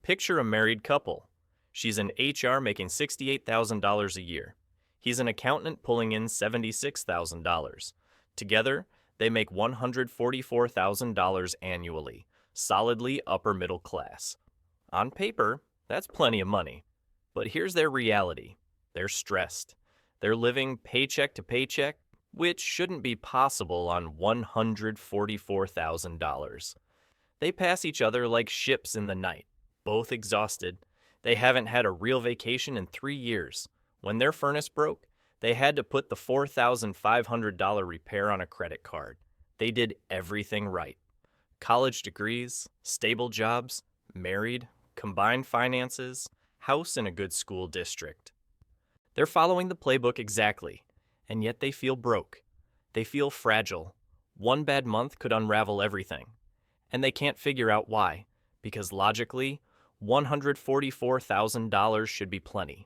Picture a married couple. She's in HR making $68,000 a year. He's an accountant pulling in $76,000. Together, they make $144,000 annually, solidly upper middle class. On paper, that's plenty of money. But here's their reality. They're stressed. They're living paycheck to paycheck, which shouldn't be possible on $144,000. They pass each other like ships in the night, both exhausted. They haven't had a real vacation in 3 years. When their furnace broke, they had to put the $4,500 repair on a credit card. They did everything right. College degrees, stable jobs, married, combined finances, house in a good school district. They're following the playbook exactly, and yet they feel broke. They feel fragile. One bad month could unravel everything. And they can't figure out why, because logically, $144,000 should be plenty.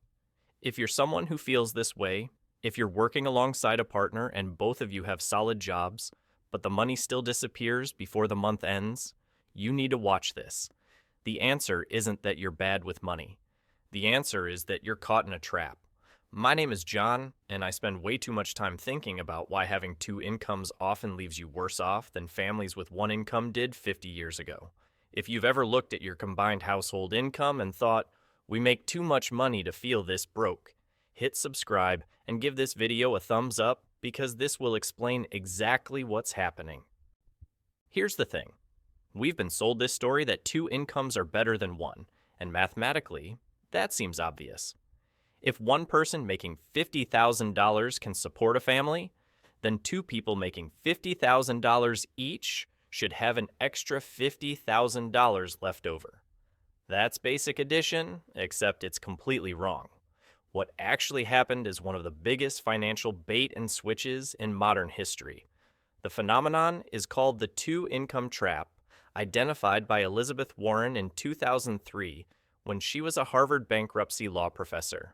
If you're someone who feels this way, if you're working alongside a partner and both of you have solid jobs, but the money still disappears before the month ends, you need to watch this. The answer isn't that you're bad with money. The answer is that you're caught in a trap. My name is John, and I spend way too much time thinking about why having two incomes often leaves you worse off than families with one income did 50 years ago. If you've ever looked at your combined household income and thought, we make too much money to feel this broke, hit subscribe and give this video a thumbs up because this will explain exactly what's happening. Here's the thing. We've been sold this story that two incomes are better than one, and mathematically, that seems obvious. If one person making $50,000 can support a family, then two people making $50,000 each should have an extra $50,000 left over. That's basic addition, except it's completely wrong. What actually happened is one of the biggest financial bait and switches in modern history. The phenomenon is called the two-income trap, identified by Elizabeth Warren in 2003 when she was a Harvard bankruptcy law professor.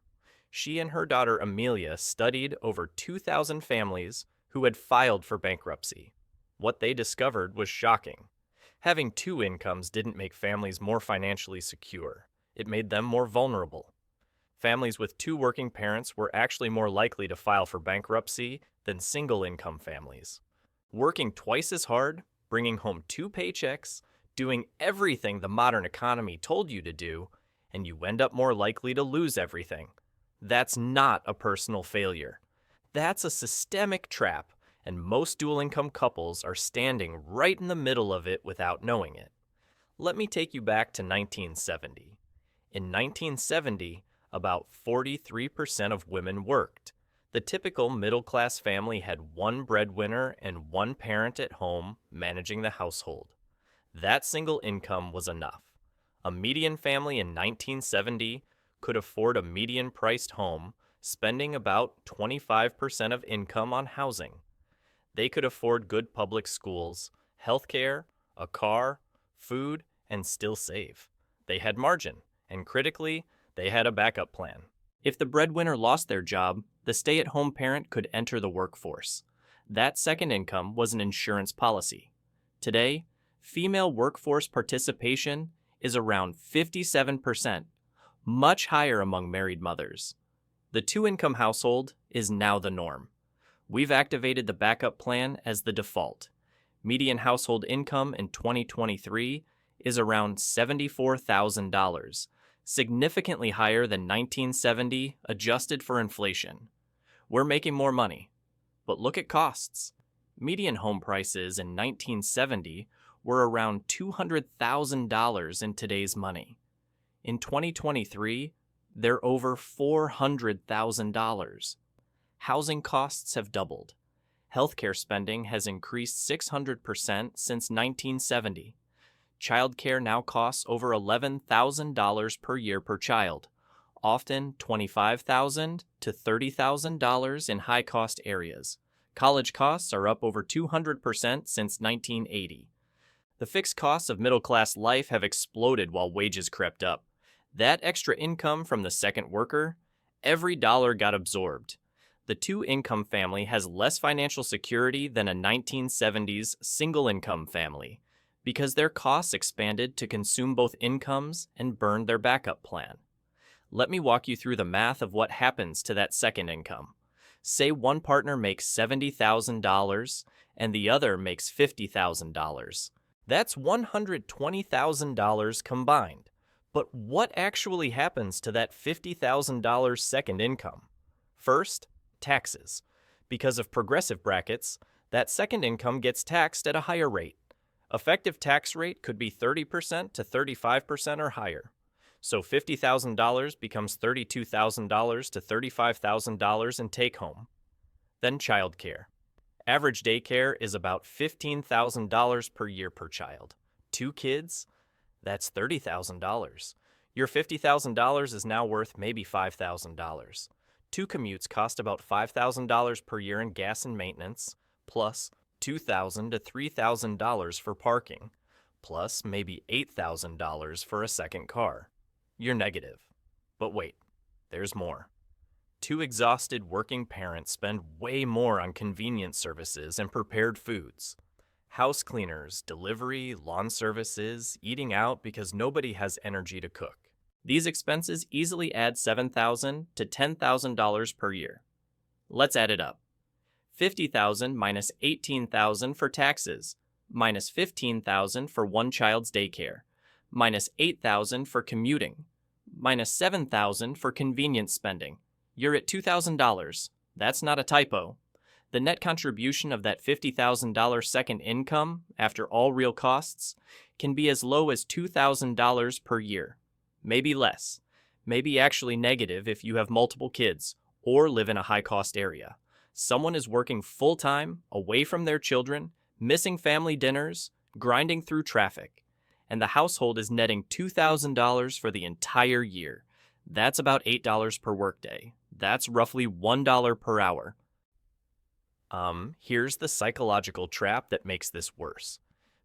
She and her daughter Amelia studied over 2,000 families who had filed for bankruptcy. What they discovered was shocking. Having two incomes didn't make families more financially secure. It made them more vulnerable. Families with two working parents were actually more likely to file for bankruptcy than single-income families. Working twice as hard, bringing home two paychecks, doing everything the modern economy told you to do, and you end up more likely to lose everything. That's not a personal failure. That's a systemic trap, and most dual-income couples are standing right in the middle of it without knowing it. Let me take you back to 1970. In 1970, about 43% of women worked. The typical middle-class family had one breadwinner and one parent at home managing the household. That single income was enough. A median family in 1970 could afford a median-priced home, spending about 25% of income on housing. They could afford good public schools, healthcare, a car, food, and still save. They had margin, and critically, they had a backup plan. If the breadwinner lost their job, the stay-at-home parent could enter the workforce. That second income was an insurance policy. Today, female workforce participation is around 57%, much higher among married mothers. The two-income household is now the norm. We've activated the backup plan as the default. Median household income in 2023 is around $74,000, significantly higher than 1970 adjusted for inflation. We're making more money. But look at costs. Median home prices in 1970 were around $200,000 in today's money. In 2023, they're over $400,000. Housing costs have doubled. Healthcare spending has increased 600% since 1970. Childcare now costs over $11,000 per year per child, often $25,000 to $30,000 in high-cost areas. College costs are up over 200% since 1980. The fixed costs of middle-class life have exploded while wages crept up. That extra income from the second worker, every dollar got absorbed. The two-income family has less financial security than a 1970s single-income family. Because their costs expanded to consume both incomes and burn their backup plan. Let me walk you through the math of what happens to that second income. Say one partner makes $70,000 and the other makes $50,000. That's $120,000 combined. But what actually happens to that $50,000 second income? First, taxes. Because of progressive brackets, that second income gets taxed at a higher rate. Effective tax rate could be 30% to 35% or higher. So $50,000 becomes $32,000 to $35,000 in take-home. Then childcare. Average daycare is about $15,000 per year per child. 2 kids? That's $30,000. Your $50,000 is now worth maybe $5,000. 2 commutes cost about $5,000 per year in gas and maintenance, plus $2,000 to $3,000 for parking, plus maybe $8,000 for a second car. You're negative. But wait, there's more. 2 exhausted working parents spend way more on convenience services and prepared foods. House cleaners, delivery, lawn services, eating out because nobody has energy to cook. These expenses easily add $7,000 to $10,000 per year. Let's add it up. $50,000 minus $18,000 for taxes, minus $15,000 for one child's daycare, minus $8,000 for commuting, minus $7,000 for convenience spending. You're at $2,000. That's not a typo. The net contribution of that $50,000 second income, after all real costs, can be as low as $2,000 per year. Maybe less. Maybe actually negative if you have multiple kids or live in a high-cost area. Someone is working full-time, away from their children, missing family dinners, grinding through traffic, and the household is netting $2,000 for the entire year. That's about $8 per workday. That's roughly $1 per hour. Here's the psychological trap that makes this worse.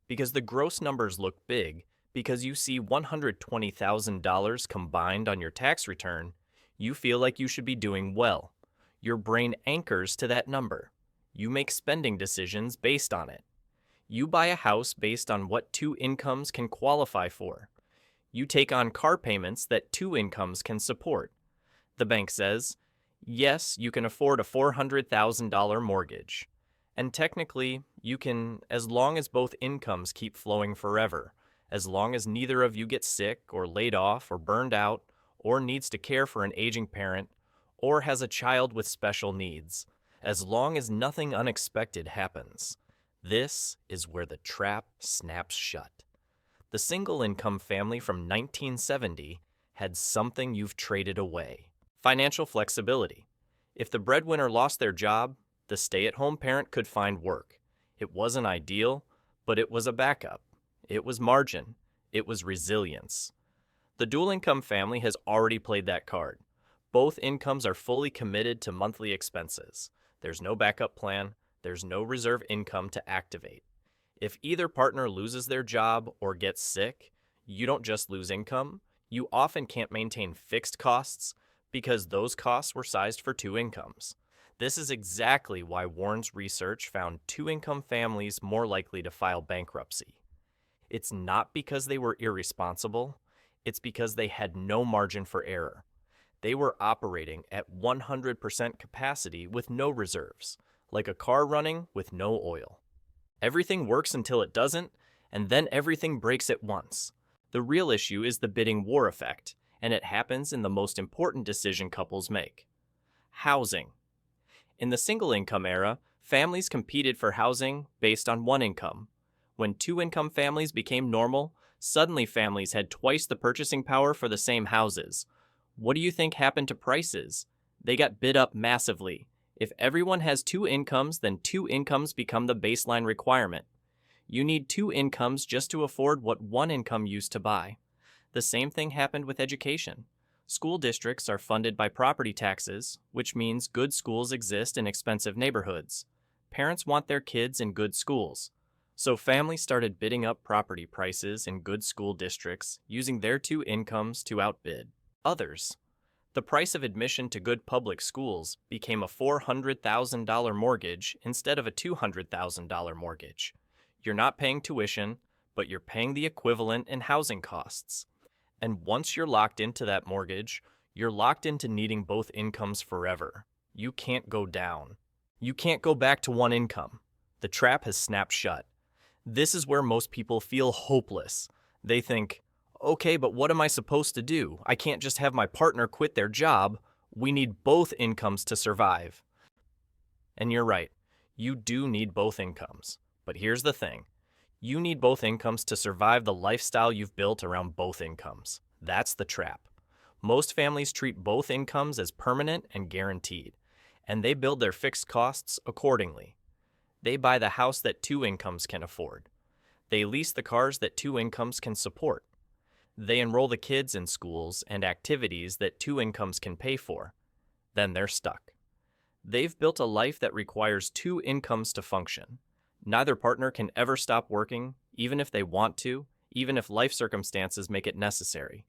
Because the gross numbers look big, because you see $120,000 combined on your tax return, you feel like you should be doing well. Your brain anchors to that number. You make spending decisions based on it. You buy a house based on what 2 incomes can qualify for. You take on car payments that 2 incomes can support. The bank says, yes, you can afford a $400,000 mortgage. And technically, you can, as long as both incomes keep flowing forever, as long as neither of you gets sick or laid off or burned out or needs to care for an aging parent or has a child with special needs, as long as nothing unexpected happens. This is where the trap snaps shut. The single-income family from 1970 had something you've traded away. Financial flexibility. If the breadwinner lost their job, the stay-at-home parent could find work. It wasn't ideal, but it was a backup. It was margin. It was resilience. The dual-income family has already played that card. Both incomes are fully committed to monthly expenses. There's no backup plan. There's no reserve income to activate. If either partner loses their job or gets sick, you don't just lose income. You often can't maintain fixed costs because those costs were sized for 2 incomes. This is exactly why Warren's research found 2-income families more likely to file bankruptcy. It's not because they were irresponsible. It's because they had no margin for error. They were operating at 100% capacity with no reserves, like a car running with no oil. Everything works until it doesn't, and then everything breaks at once. The real issue is the bidding war effect, and it happens in the most important decision couples make. Housing. In the single-income era, families competed for housing based on 1 income. When 2-income families became normal, suddenly families had twice the purchasing power for the same houses. What do you think happened to prices? They got bid up massively. If everyone has 2 incomes, then 2 incomes become the baseline requirement. You need 2 incomes just to afford what 1 income used to buy. The same thing happened with education. School districts are funded by property taxes, which means good schools exist in expensive neighborhoods. Parents want their kids in good schools. So families started bidding up property prices in good school districts using their 2 incomes to outbid others. The price of admission to good public schools became a $400,000 mortgage instead of a $200,000 mortgage. You're not paying tuition, but you're paying the equivalent in housing costs. And once you're locked into that mortgage, you're locked into needing both incomes forever. You can't go down. You can't go back to one income. The trap has snapped shut. This is where most people feel hopeless. They think, okay, but what am I supposed to do? I can't just have my partner quit their job. We need both incomes to survive. And you're right. You do need both incomes. But here's the thing. You need both incomes to survive the lifestyle you've built around both incomes. That's the trap. Most families treat both incomes as permanent and guaranteed, and they build their fixed costs accordingly. They buy the house that two incomes can afford. They lease the cars that two incomes can support. They enroll the kids in schools and activities that two incomes can pay for. Then they're stuck. They've built a life that requires two incomes to function. Neither partner can ever stop working, even if they want to, even if life circumstances make it necessary.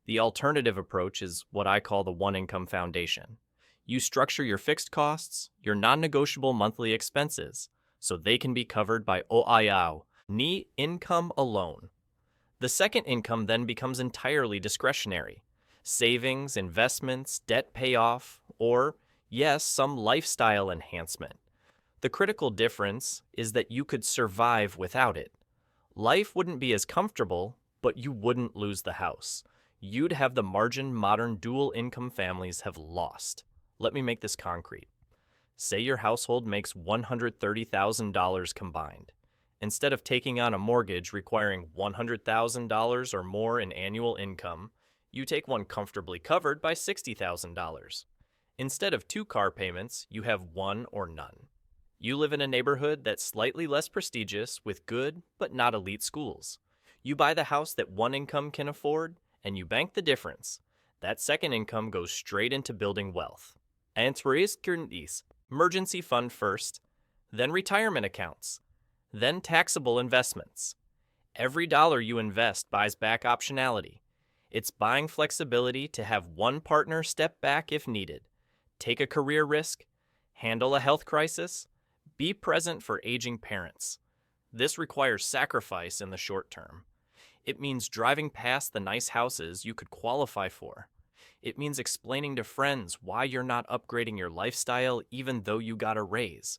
The alternative approach is what I call the one-income foundation. You structure your fixed costs, your non-negotiable monthly expenses, so they can be covered by OIAO, ni income alone. The second income then becomes entirely discretionary. Savings, investments, debt payoff, or, yes, some lifestyle enhancement. The critical difference is that you could survive without it. Life wouldn't be as comfortable, but you wouldn't lose the house. You'd have the margin modern dual-income families have lost. Let me make this concrete. Say your household makes $130,000 combined. Instead of taking on a mortgage requiring $100,000 or more in annual income, you take one comfortably covered by $60,000. Instead of two car payments, you have one or none. You live in a neighborhood that's slightly less prestigious with good but not elite schools. You buy the house that one income can afford, and you bank the difference. That second income goes straight into building wealth. Emergency fund first, then retirement accounts, then taxable investments. Every dollar you invest buys back optionality. It's buying flexibility to have one partner step back if needed, take a career risk, handle a health crisis, be present for aging parents. This requires sacrifice in the short term. It means driving past the nice houses you could qualify for. It means explaining to friends why you're not upgrading your lifestyle even though you got a raise.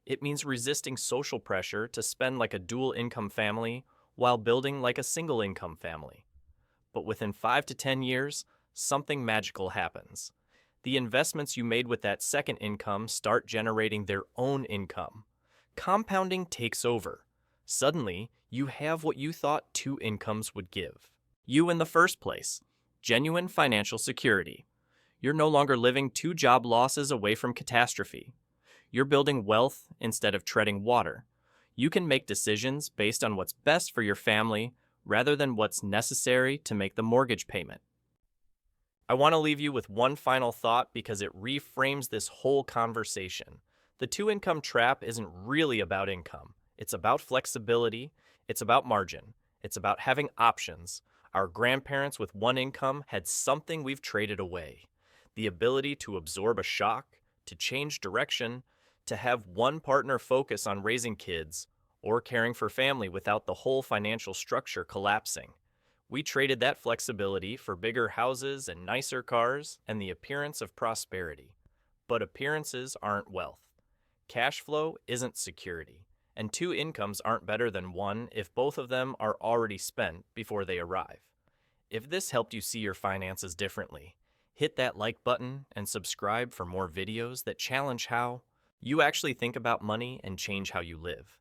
It means resisting social pressure to spend like a dual-income family while building like a single-income family. But within 5 to 10 years, something magical happens. The investments you made with that second income start generating their own income. Compounding takes over. Suddenly, you have what you thought two incomes would give. You in the first place. Genuine financial security. You're no longer living two job losses away from catastrophe. You're building wealth instead of treading water. You can make decisions based on what's best for your family rather than what's necessary to make the mortgage payment. I want to leave you with one final thought because it reframes this whole conversation. The two-income trap isn't really about income. It's about flexibility. It's about margin. It's about having options. Our grandparents with one income had something we've traded away. The ability to absorb a shock, to change direction, to have one partner focus on raising kids or caring for family without the whole financial structure collapsing. We traded that flexibility for bigger houses and nicer cars and the appearance of prosperity. But appearances aren't wealth. Cash flow isn't security. And two incomes aren't better than one if both of them are already spent before they arrive. If this helped you see your finances differently, hit that like button and subscribe for more videos that challenge how you actually think about money and change how you live.